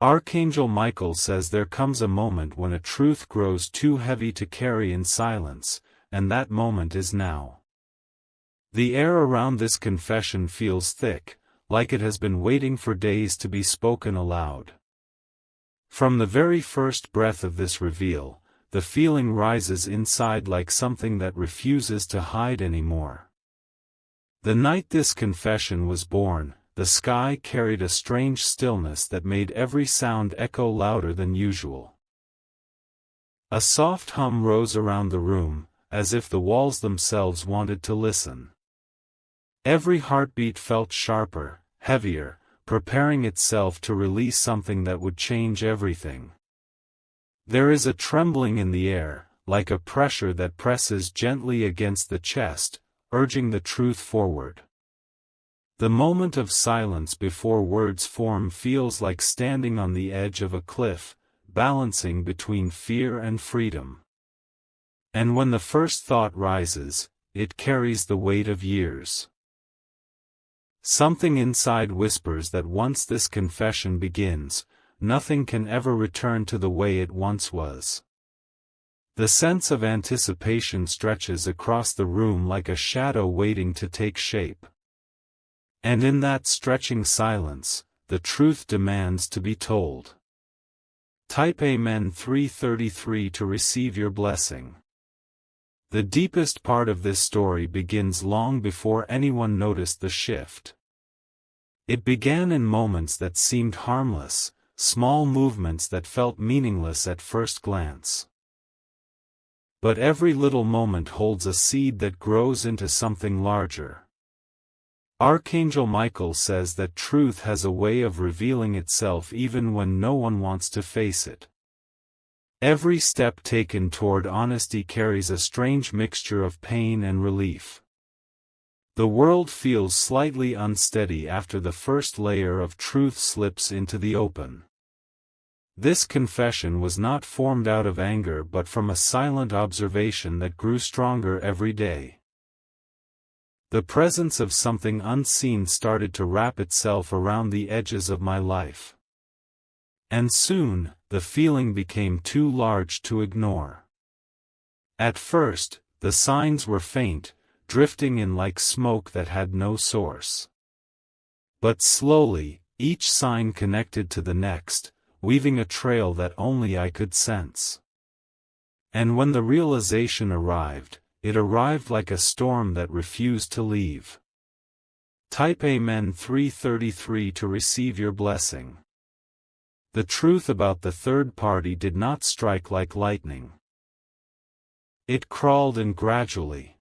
Archangel Michael says there comes a moment when a truth grows too heavy to carry in silence, and that moment is now. The air around this confession feels thick, like it has been waiting for days to be spoken aloud. From the very first breath of this reveal, the feeling rises inside like something that refuses to hide anymore. The night this confession was born, the sky carried a strange stillness that made every sound echo louder than usual. A soft hum rose around the room, as if the walls themselves wanted to listen. Every heartbeat felt sharper, heavier, preparing itself to release something that would change everything. There is a trembling in the air, like a pressure that presses gently against the chest, urging the truth forward. The moment of silence before words form feels like standing on the edge of a cliff, balancing between fear and freedom. And when the first thought rises, it carries the weight of years. Something inside whispers that once this confession begins, nothing can ever return to the way it once was. The sense of anticipation stretches across the room like a shadow waiting to take shape. And in that stretching silence, the truth demands to be told. Type Amen 333 to receive your blessing. The deepest part of this story begins long before anyone noticed the shift. It began in moments that seemed harmless, small movements that felt meaningless at first glance. But every little moment holds a seed that grows into something larger. Archangel Michael says that truth has a way of revealing itself even when no one wants to face it. Every step taken toward honesty carries a strange mixture of pain and relief. The world feels slightly unsteady after the first layer of truth slips into the open. This confession was not formed out of anger but from a silent observation that grew stronger every day. The presence of something unseen started to wrap itself around the edges of my life. And soon, the feeling became too large to ignore. At first, the signs were faint, drifting in like smoke that had no source. But slowly, each sign connected to the next, weaving a trail that only I could sense. And when the realization arrived, it arrived like a storm that refused to leave. Type Amen 333 to receive your blessing. The truth about the third party did not strike like lightning. It crawled in gradually.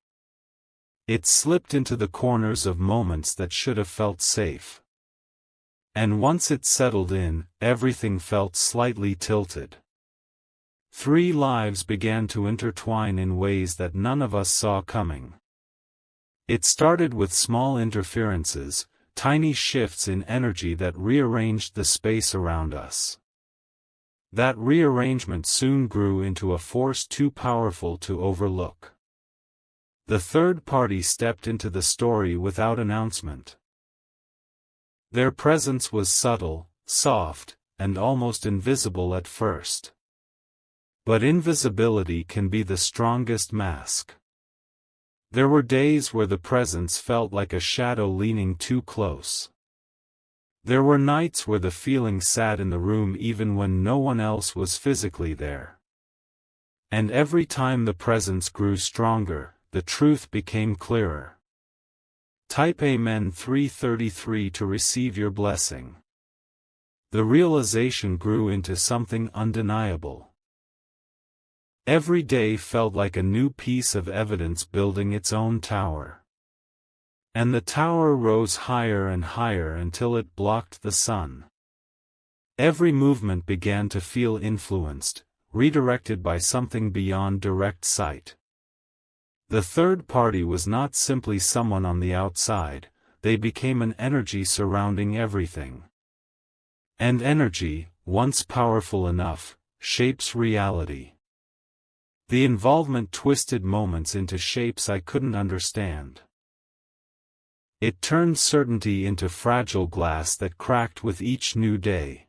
It slipped into the corners of moments that should have felt safe. And once it settled in, everything felt slightly tilted. 3 lives began to intertwine in ways that none of us saw coming. It started with small interferences, tiny shifts in energy that rearranged the space around us. That rearrangement soon grew into a force too powerful to overlook. The third party stepped into the story without announcement. Their presence was subtle, soft, and almost invisible at first. But invisibility can be the strongest mask. There were days where the presence felt like a shadow leaning too close. There were nights where the feeling sat in the room even when no one else was physically there. And every time the presence grew stronger, the truth became clearer. Type Amen 333 to receive your blessing. The realization grew into something undeniable. Every day felt like a new piece of evidence building its own tower. And the tower rose higher and higher until it blocked the sun. Every movement began to feel influenced, redirected by something beyond direct sight. The third party was not simply someone on the outside, they became an energy surrounding everything. And energy, once powerful enough, shapes reality. The involvement twisted moments into shapes I couldn't understand. It turned certainty into fragile glass that cracked with each new day.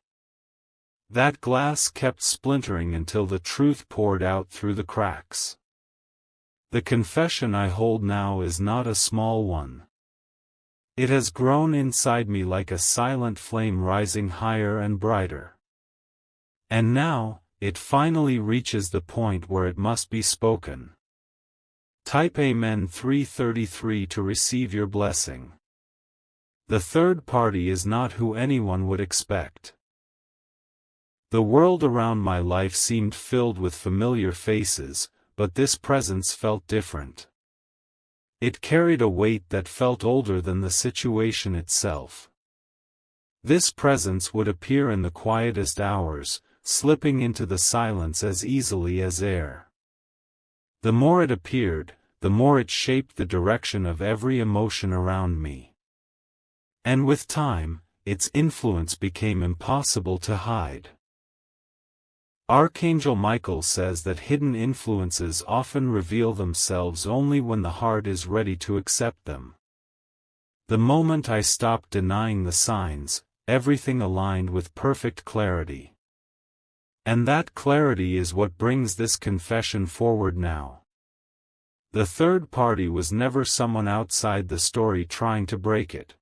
That glass kept splintering until the truth poured out through the cracks. The confession I hold now is not a small one. It has grown inside me like a silent flame rising higher and brighter. And now, it finally reaches the point where it must be spoken. Type Amen 333 to receive your blessing. The third party is not who anyone would expect. The world around my life seemed filled with familiar faces, but this presence felt different. It carried a weight that felt older than the situation itself. This presence would appear in the quietest hours, slipping into the silence as easily as air. The more it appeared, the more it shaped the direction of every emotion around me. And with time, its influence became impossible to hide. Archangel Michael says that hidden influences often reveal themselves only when the heart is ready to accept them. The moment I stopped denying the signs, everything aligned with perfect clarity. And that clarity is what brings this confession forward now. The third party was never someone outside the story trying to break it.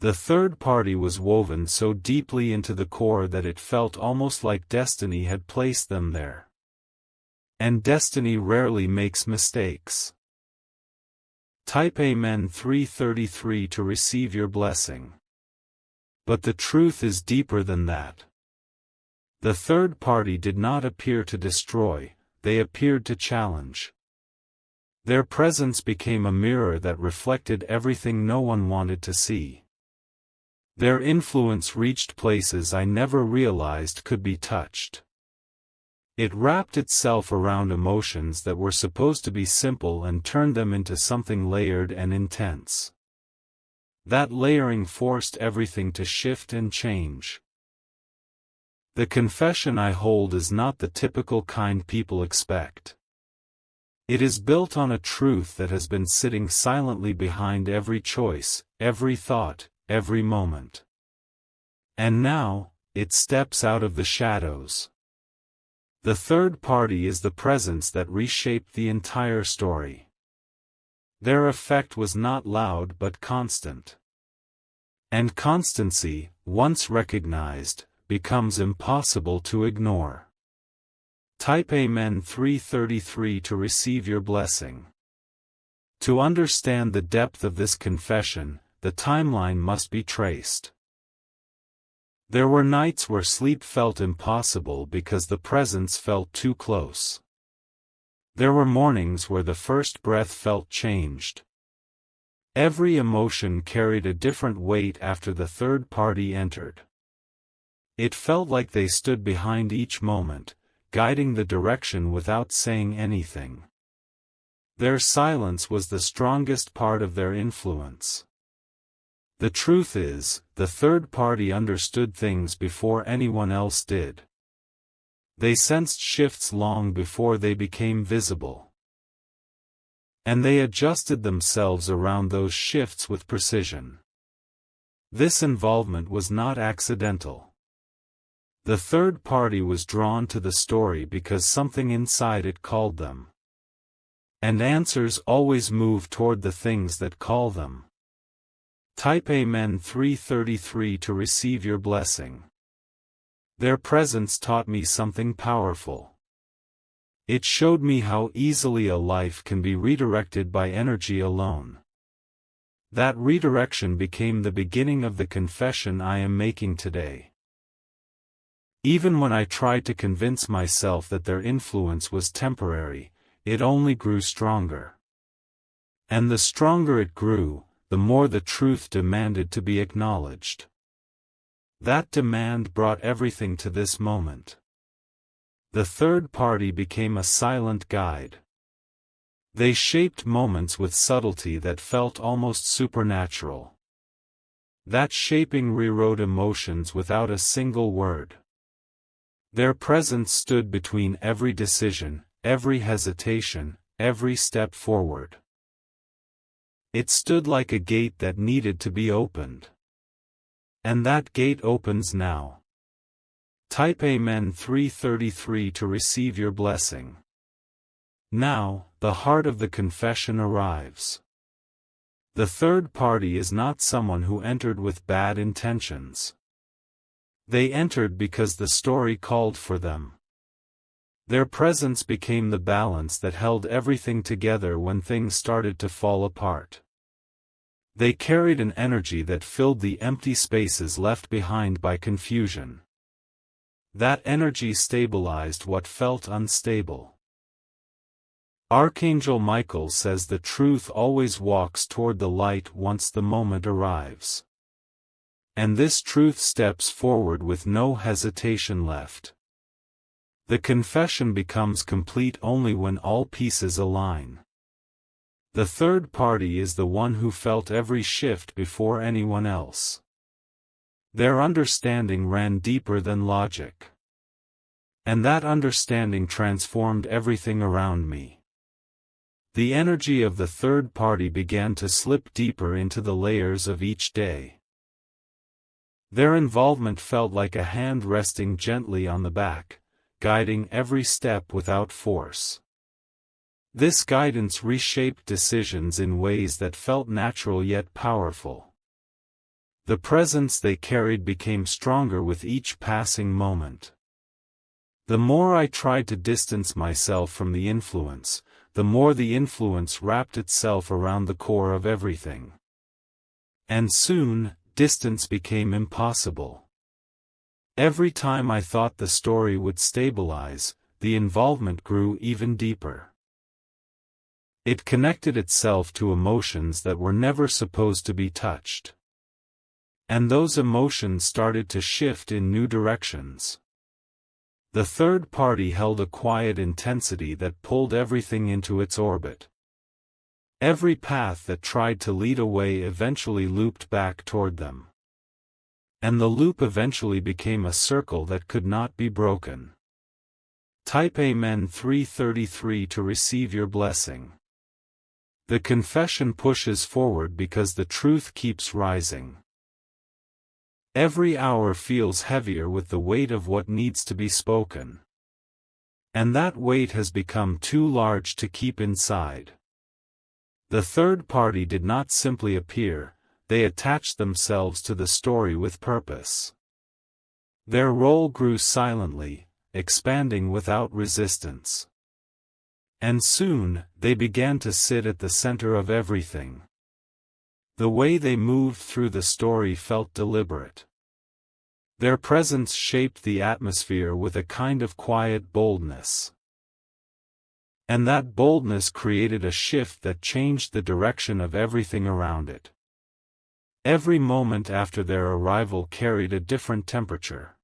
The third party was woven so deeply into the core that it felt almost like destiny had placed them there. And destiny rarely makes mistakes. Type Amen 333 to receive your blessing. But the truth is deeper than that. The third party did not appear to destroy, they appeared to challenge. Their presence became a mirror that reflected everything no one wanted to see. Their influence reached places I never realized could be touched. It wrapped itself around emotions that were supposed to be simple and turned them into something layered and intense. That layering forced everything to shift and change. The confession I hold is not the typical kind people expect. It is built on a truth that has been sitting silently behind every choice, every thought, every moment. And now, it steps out of the shadows. The third party is the presence that reshaped the entire story. Their effect was not loud but constant. And constancy, once recognized, becomes impossible to ignore. Type Amen 333 to receive your blessing. To understand the depth of this confession, the timeline must be traced. There were nights where sleep felt impossible because the presence felt too close. There were mornings where the first breath felt changed. Every emotion carried a different weight after the third party entered. It felt like they stood behind each moment, guiding the direction without saying anything. Their silence was the strongest part of their influence. The truth is, the third party understood things before anyone else did. They sensed shifts long before they became visible. And they adjusted themselves around those shifts with precision. This involvement was not accidental. The third party was drawn to the story because something inside it called them. And answers always move toward the things that call them. Type Amen 333 to receive your blessing. Their presence taught me something powerful. It showed me how easily a life can be redirected by energy alone. That redirection became the beginning of the confession I am making today. Even when I tried to convince myself that their influence was temporary, it only grew stronger. And the stronger it grew, the more the truth demanded to be acknowledged. That demand brought everything to this moment. The third party became a silent guide. They shaped moments with subtlety that felt almost supernatural. That shaping rewrote emotions without a single word. Their presence stood between every decision, every hesitation, every step forward. It stood like a gate that needed to be opened. And that gate opens now. Type Amen 333 to receive your blessing. Now, the heart of the confession arrives. The third party is not someone who entered with bad intentions. They entered because the story called for them. Their presence became the balance that held everything together when things started to fall apart. They carried an energy that filled the empty spaces left behind by confusion. That energy stabilized what felt unstable. Archangel Michael says the truth always walks toward the light once the moment arrives. And this truth steps forward with no hesitation left. The confession becomes complete only when all pieces align. The third party is the one who felt every shift before anyone else. Their understanding ran deeper than logic. And that understanding transformed everything around me. The energy of the third party began to slip deeper into the layers of each day. Their involvement felt like a hand resting gently on the back, guiding every step without force. This guidance reshaped decisions in ways that felt natural yet powerful. The presence they carried became stronger with each passing moment. The more I tried to distance myself from the influence, the more the influence wrapped itself around the core of everything. And soon, distance became impossible. Every time I thought the story would stabilize, the involvement grew even deeper. It connected itself to emotions that were never supposed to be touched. And those emotions started to shift in new directions. The third party held a quiet intensity that pulled everything into its orbit. Every path that tried to lead away eventually looped back toward them. And the loop eventually became a circle that could not be broken. Type Amen 333 to receive your blessing. The confession pushes forward because the truth keeps rising. Every hour feels heavier with the weight of what needs to be spoken. And that weight has become too large to keep inside. The third party did not simply appear, they attached themselves to the story with purpose. Their role grew silently, expanding without resistance. And soon, they began to sit at the center of everything. The way they moved through the story felt deliberate. Their presence shaped the atmosphere with a kind of quiet boldness. And that boldness created a shift that changed the direction of everything around it. Every moment after their arrival carried a different temperature.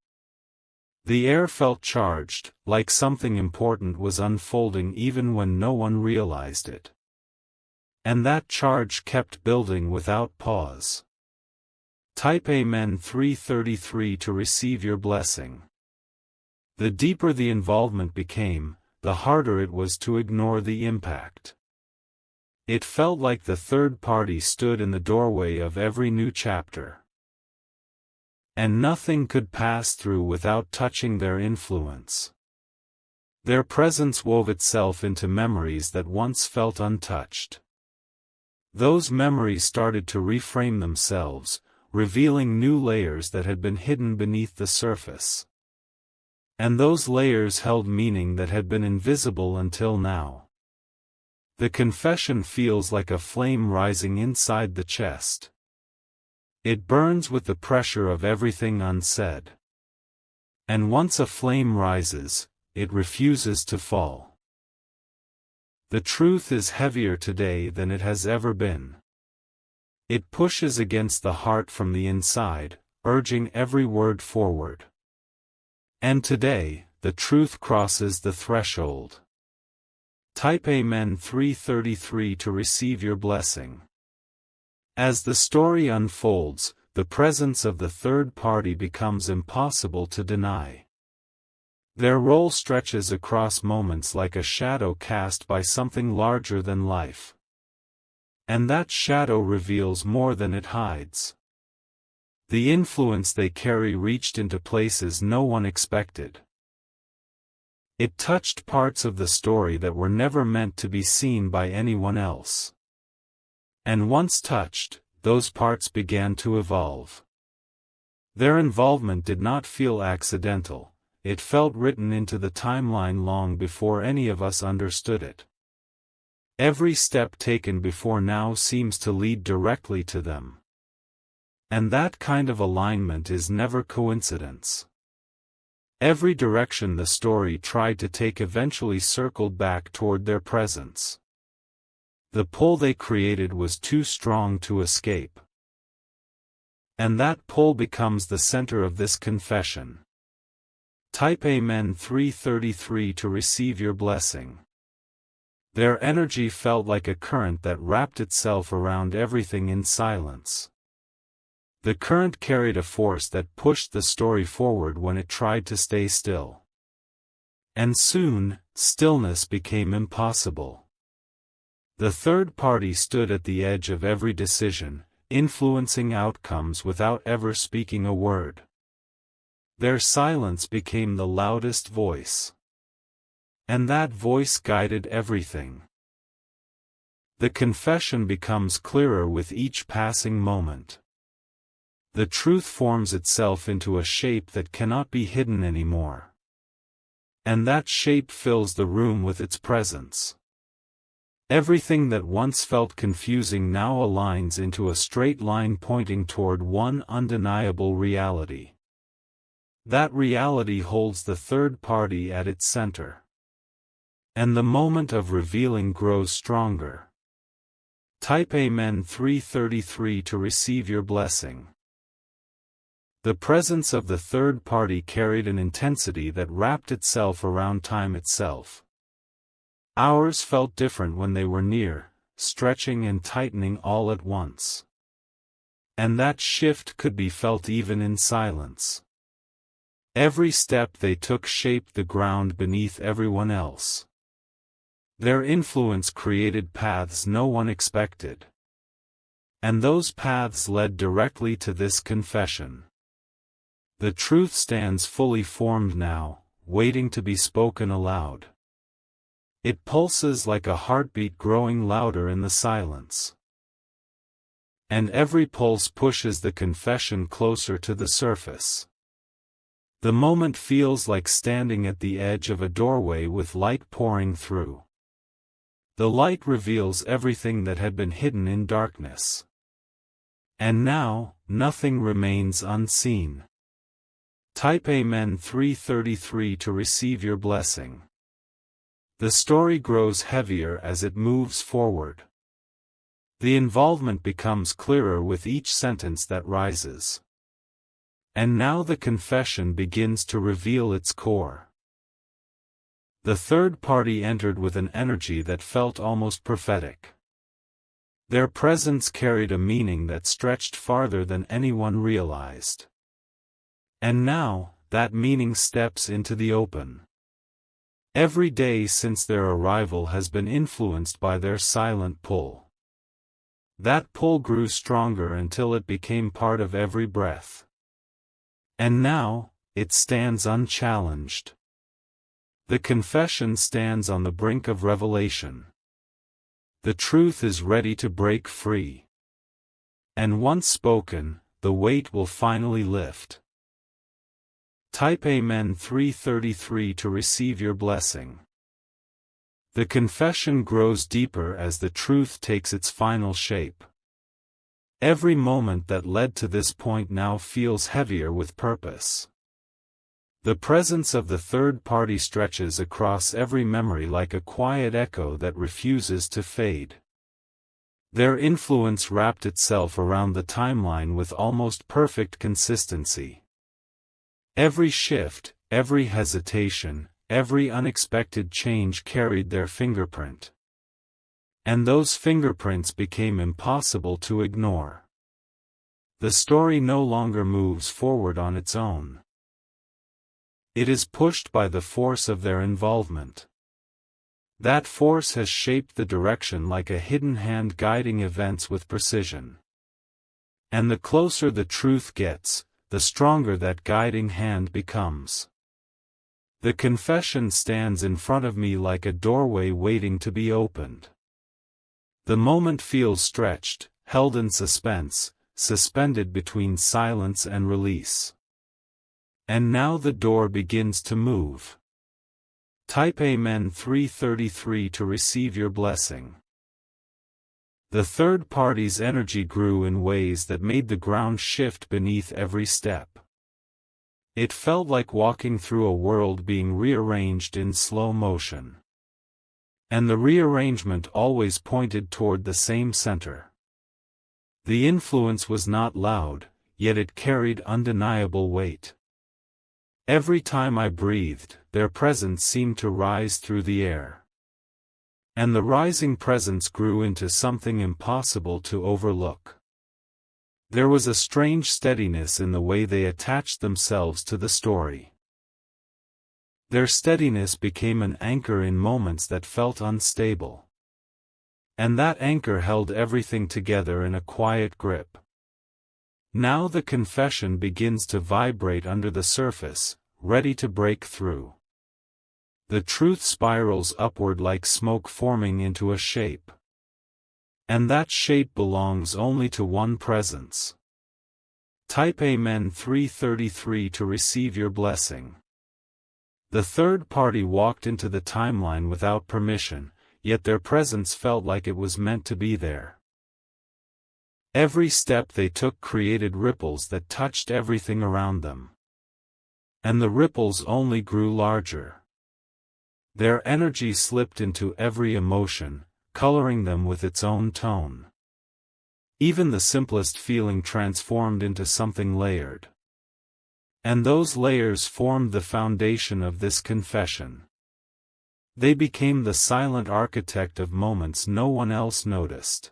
The air felt charged, like something important was unfolding even when no one realized it. And that charge kept building without pause. Type Amen 333 to receive your blessing. The deeper the involvement became, the harder it was to ignore the impact. It felt like the third party stood in the doorway of every new chapter. And nothing could pass through without touching their influence. Their presence wove itself into memories that once felt untouched. Those memories started to reframe themselves, revealing new layers that had been hidden beneath the surface. And those layers held meaning that had been invisible until now. The confession feels like a flame rising inside the chest. It burns with the pressure of everything unsaid. And once a flame rises, it refuses to fall. The truth is heavier today than it has ever been. It pushes against the heart from the inside, urging every word forward. And today, the truth crosses the threshold. Type Amen 333 to receive your blessing. As the story unfolds, the presence of the third party becomes impossible to deny. Their role stretches across moments like a shadow cast by something larger than life. And that shadow reveals more than it hides. The influence they carry reached into places no one expected. It touched parts of the story that were never meant to be seen by anyone else. And once touched, those parts began to evolve. Their involvement did not feel accidental, it felt written into the timeline long before any of us understood it. Every step taken before now seems to lead directly to them. And that kind of alignment is never coincidence. Every direction the story tried to take eventually circled back toward their presence. The pull they created was too strong to escape. And that pull becomes the center of this confession. Type Amen 333 to receive your blessing. Their energy felt like a current that wrapped itself around everything in silence. The current carried a force that pushed the story forward when it tried to stay still. And soon, stillness became impossible. The third party stood at the edge of every decision, influencing outcomes without ever speaking a word. Their silence became the loudest voice. And that voice guided everything. The confession becomes clearer with each passing moment. The truth forms itself into a shape that cannot be hidden anymore. And that shape fills the room with its presence. Everything that once felt confusing now aligns into a straight line pointing toward one undeniable reality. That reality holds the third party at its center. And the moment of revealing grows stronger. Type Amen 333 to receive your blessing. The presence of the third party carried an intensity that wrapped itself around time itself. Hours felt different when they were near, stretching and tightening all at once. And that shift could be felt even in silence. Every step they took shaped the ground beneath everyone else. Their influence created paths no one expected. And those paths led directly to this confession. The truth stands fully formed now, waiting to be spoken aloud. It pulses like a heartbeat growing louder in the silence. And every pulse pushes the confession closer to the surface. The moment feels like standing at the edge of a doorway with light pouring through. The light reveals everything that had been hidden in darkness. And now, nothing remains unseen. Type Amen 333 to receive your blessing. The story grows heavier as it moves forward. The involvement becomes clearer with each sentence that rises. And now the confession begins to reveal its core. The third party entered with an energy that felt almost prophetic. Their presence carried a meaning that stretched farther than anyone realized. And now, that meaning steps into the open. Every day since their arrival has been influenced by their silent pull. That pull grew stronger until it became part of every breath. And now, it stands unchallenged. The confession stands on the brink of revelation. The truth is ready to break free. And once spoken, the weight will finally lift. Type Amen 333 to receive your blessing. The confession grows deeper as the truth takes its final shape. Every moment that led to this point now feels heavier with purpose. The presence of the third party stretches across every memory like a quiet echo that refuses to fade. Their influence wrapped itself around the timeline with almost perfect consistency. Every shift, every hesitation, every unexpected change carried their fingerprint. And those fingerprints became impossible to ignore. The story no longer moves forward on its own. It is pushed by the force of their involvement. That force has shaped the direction like a hidden hand guiding events with precision. And the closer the truth gets, the stronger that guiding hand becomes. The confession stands in front of me like a doorway waiting to be opened. The moment feels stretched, held in suspense, suspended between silence and release. And now the door begins to move. Type Amen 333 to receive your blessing. The third party's energy grew in ways that made the ground shift beneath every step. It felt like walking through a world being rearranged in slow motion. And the rearrangement always pointed toward the same center. The influence was not loud, yet it carried undeniable weight. Every time I breathed, their presence seemed to rise through the air. And the rising presence grew into something impossible to overlook. There was a strange steadiness in the way they attached themselves to the story. Their steadiness became an anchor in moments that felt unstable. And that anchor held everything together in a quiet grip. Now the confession begins to vibrate under the surface, ready to break through. The truth spirals upward like smoke forming into a shape. And that shape belongs only to one presence. Type Amen 333 to receive your blessing. The third party walked into the timeline without permission, yet their presence felt like it was meant to be there. Every step they took created ripples that touched everything around them. And the ripples only grew larger. Their energy slipped into every emotion, coloring them with its own tone. Even the simplest feeling transformed into something layered. And those layers formed the foundation of this confession. They became the silent architect of moments no one else noticed.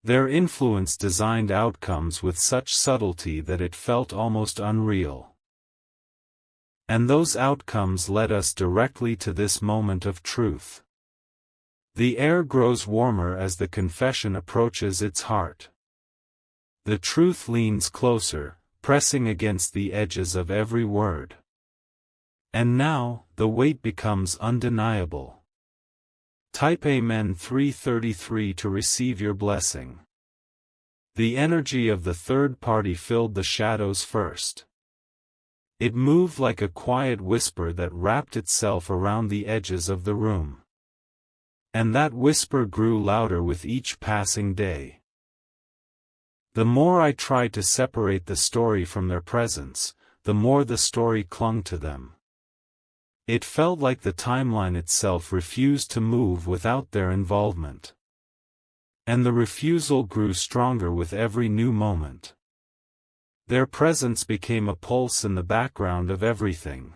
Their influence designed outcomes with such subtlety that it felt almost unreal. And those outcomes led us directly to this moment of truth. The air grows warmer as the confession approaches its heart. The truth leans closer, pressing against the edges of every word. And now, the weight becomes undeniable. Type Amen 333 to receive your blessing. The energy of the third party filled the shadows first. It moved like a quiet whisper that wrapped itself around the edges of the room. And that whisper grew louder with each passing day. The more I tried to separate the story from their presence, the more the story clung to them. It felt like the timeline itself refused to move without their involvement. And the refusal grew stronger with every new moment. Their presence became a pulse in the background of everything.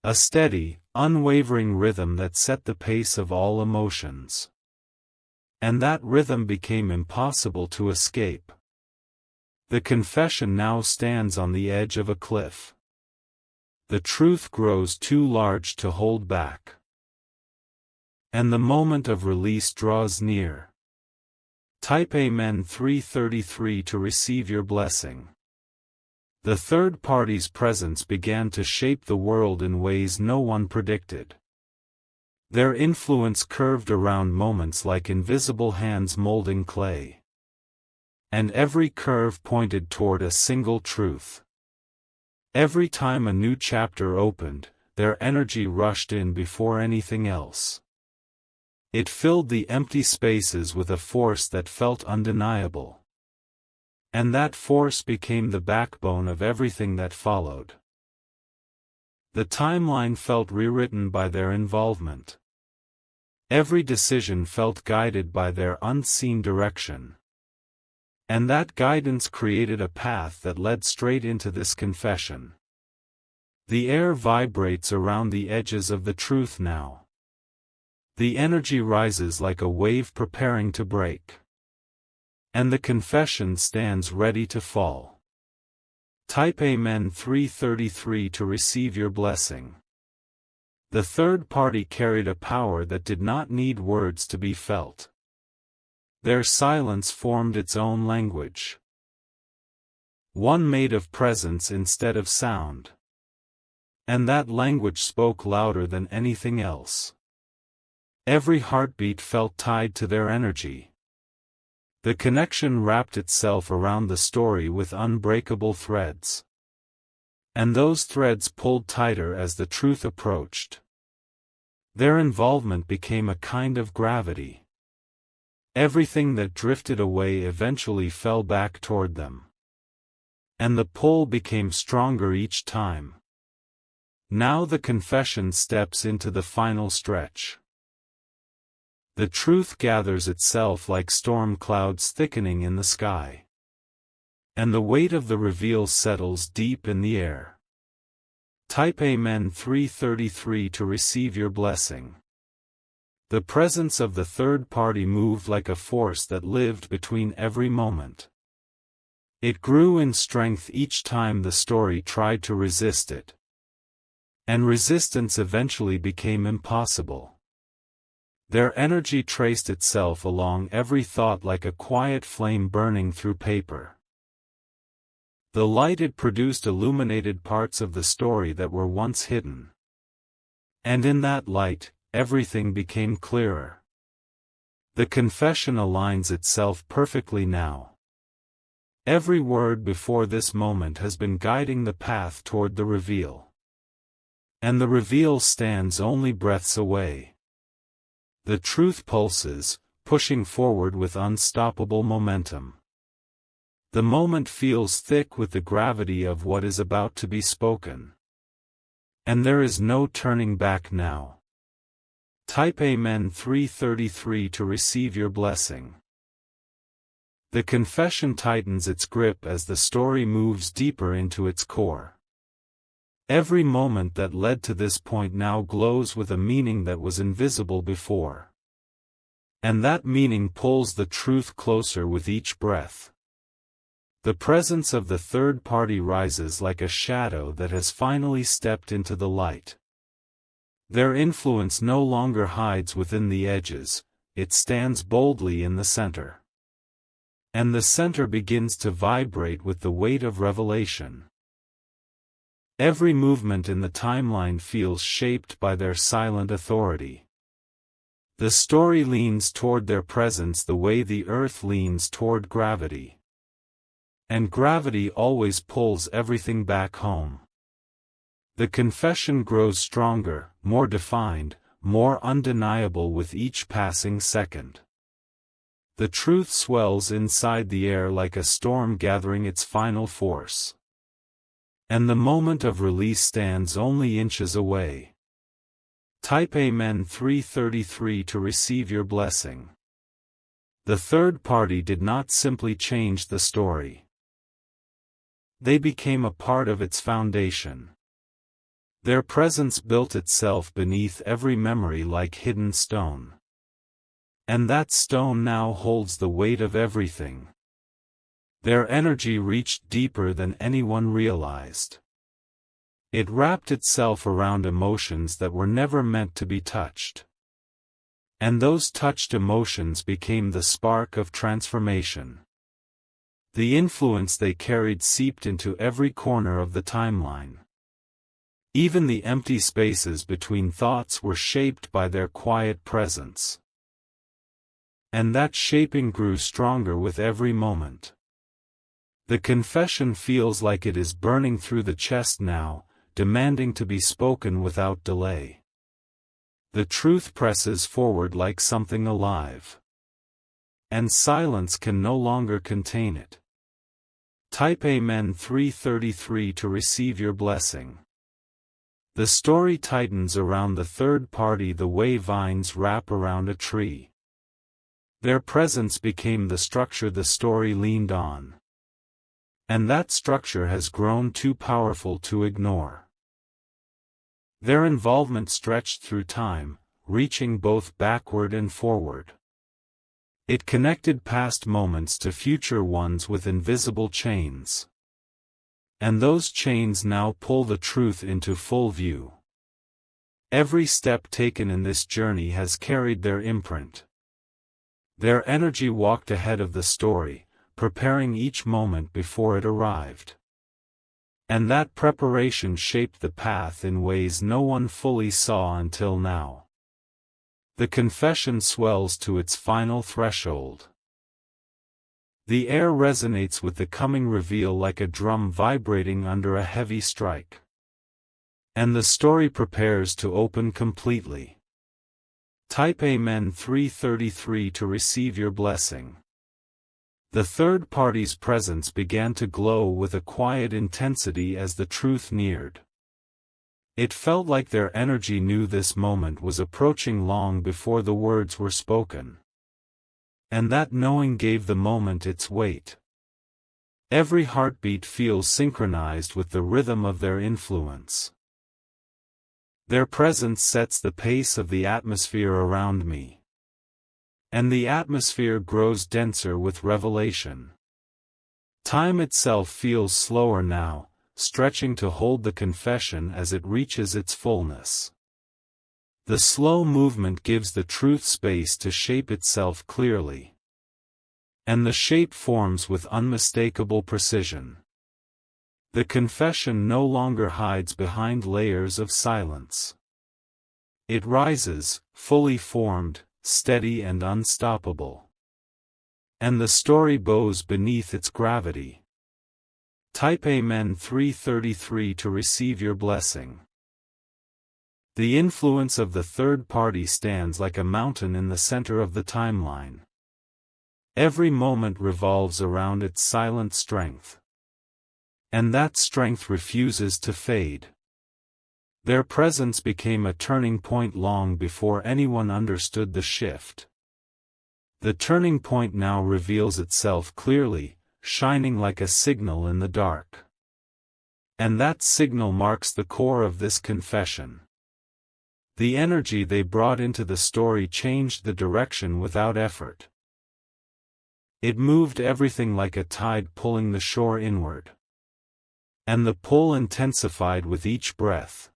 A steady, unwavering rhythm that set the pace of all emotions. And that rhythm became impossible to escape. The confession now stands on the edge of a cliff. The truth grows too large to hold back. And the moment of release draws near. Type Amen 333 to receive your blessing. The third party's presence began to shape the world in ways no one predicted. Their influence curved around moments like invisible hands molding clay. And every curve pointed toward a single truth. Every time a new chapter opened, their energy rushed in before anything else. It filled the empty spaces with a force that felt undeniable. And that force became the backbone of everything that followed. The timeline felt rewritten by their involvement. Every decision felt guided by their unseen direction. And that guidance created a path that led straight into this confession. The air vibrates around the edges of the truth now. The energy rises like a wave preparing to break. And the confession stands ready to fall. Type Amen 333 to receive your blessing. The third party carried a power that did not need words to be felt. Their silence formed its own language. One made of presence instead of sound. And that language spoke louder than anything else. Every heartbeat felt tied to their energy. The connection wrapped itself around the story with unbreakable threads. And those threads pulled tighter as the truth approached. Their involvement became a kind of gravity. Everything that drifted away eventually fell back toward them. And the pull became stronger each time. Now the confession steps into the final stretch. The truth gathers itself like storm clouds thickening in the sky. And the weight of the reveal settles deep in the air. Type Amen 333 to receive your blessing. The presence of the third party moved like a force that lived between every moment. It grew in strength each time the story tried to resist it. And resistance eventually became impossible. Their energy traced itself along every thought like a quiet flame burning through paper. The light it produced illuminated parts of the story that were once hidden. And in that light, everything became clearer. The confession aligns itself perfectly now. Every word before this moment has been guiding the path toward the reveal. And the reveal stands only breaths away. The truth pulses, pushing forward with unstoppable momentum. The moment feels thick with the gravity of what is about to be spoken. And there is no turning back now. Type Amen 333 to receive your blessing. The confession tightens its grip as the story moves deeper into its core. Every moment that led to this point now glows with a meaning that was invisible before. And that meaning pulls the truth closer with each breath. The presence of the third party rises like a shadow that has finally stepped into the light. Their influence no longer hides within the edges, it stands boldly in the center. And the center begins to vibrate with the weight of revelation. Every movement in the timeline feels shaped by their silent authority. The story leans toward their presence the way the earth leans toward gravity. And gravity always pulls everything back home. The confession grows stronger, more defined, more undeniable with each passing second. The truth swells inside the air like a storm gathering its final force. And the moment of release stands only inches away. Type Amen 333 to receive your blessing. The third party did not simply change the story. They became a part of its foundation. Their presence built itself beneath every memory like hidden stone. And that stone now holds the weight of everything. Their energy reached deeper than anyone realized. It wrapped itself around emotions that were never meant to be touched. And those touched emotions became the spark of transformation. The influence they carried seeped into every corner of the timeline. Even the empty spaces between thoughts were shaped by their quiet presence. And that shaping grew stronger with every moment. The confession feels like it is burning through the chest now, demanding to be spoken without delay. The truth presses forward like something alive. And silence can no longer contain it. Type Amen 333 to receive your blessing. The story tightens around the third party the way vines wrap around a tree. Their presence became the structure the story leaned on. And that structure has grown too powerful to ignore. Their involvement stretched through time, reaching both backward and forward. It connected past moments to future ones with invisible chains. And those chains now pull the truth into full view. Every step taken in this journey has carried their imprint. Their energy walked ahead of the story, preparing each moment before it arrived. And that preparation shaped the path in ways no one fully saw until now. The confession swells to its final threshold. The air resonates with the coming reveal like a drum vibrating under a heavy strike. And the story prepares to open completely. Type Amen 333 to receive your blessing. The third party's presence began to glow with a quiet intensity as the truth neared. It felt like their energy knew this moment was approaching long before the words were spoken. And that knowing gave the moment its weight. Every heartbeat feels synchronized with the rhythm of their influence. Their presence sets the pace of the atmosphere around me. And the atmosphere grows denser with revelation. Time itself feels slower now, stretching to hold the confession as it reaches its fullness. The slow movement gives the truth space to shape itself clearly. And the shape forms with unmistakable precision. The confession no longer hides behind layers of silence. It rises, fully formed, steady and unstoppable. And the story bows beneath its gravity. Type Amen 333 to receive your blessing. The influence of the third party stands like a mountain in the center of the timeline. Every moment revolves around its silent strength. And that strength refuses to fade. Their presence became a turning point long before anyone understood the shift. The turning point now reveals itself clearly, shining like a signal in the dark. And that signal marks the core of this confession. The energy they brought into the story changed the direction without effort. It moved everything like a tide pulling the shore inward. And the pull intensified with each breath.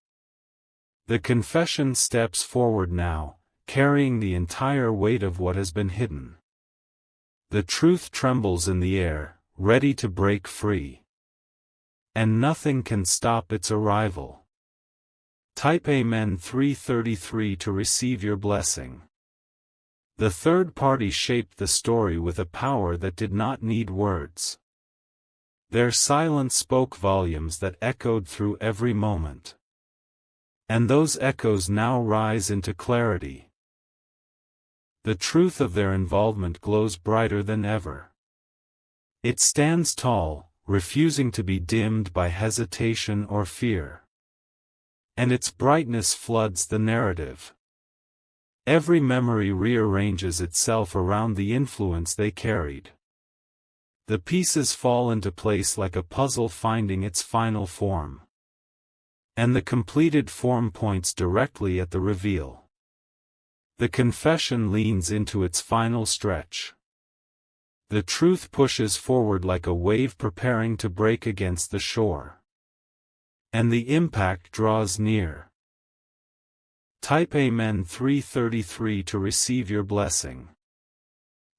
The confession steps forward now, carrying the entire weight of what has been hidden. The truth trembles in the air, ready to break free. And nothing can stop its arrival. Type Amen 333 to receive your blessing. The third party shaped the story with a power that did not need words. Their silence spoke volumes that echoed through every moment. And those echoes now rise into clarity. The truth of their involvement glows brighter than ever. It stands tall, refusing to be dimmed by hesitation or fear. And its brightness floods the narrative. Every memory rearranges itself around the influence they carried. The pieces fall into place like a puzzle finding its final form. And the completed form points directly at the reveal. The confession leans into its final stretch. The truth pushes forward like a wave preparing to break against the shore. And the impact draws near. Type Amen 333 to receive your blessing.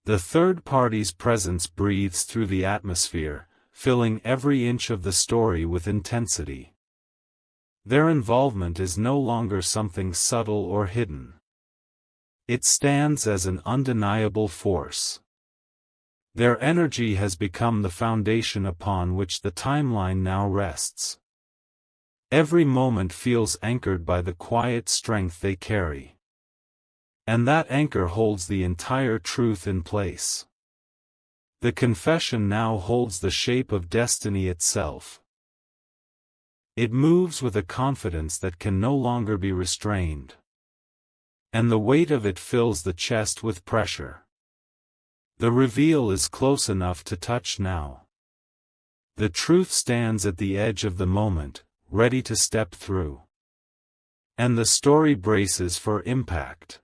The third party's presence breathes through the atmosphere, filling every inch of the story with intensity. Their involvement is no longer something subtle or hidden. It stands as an undeniable force. Their energy has become the foundation upon which the timeline now rests. Every moment feels anchored by the quiet strength they carry. And that anchor holds the entire truth in place. The confession now holds the shape of destiny itself. It moves with a confidence that can no longer be restrained. And the weight of it fills the chest with pressure. The reveal is close enough to touch now. The truth stands at the edge of the moment, ready to step through. And the story braces for impact.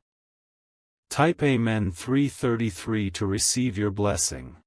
Type Amen 333 to receive your blessing.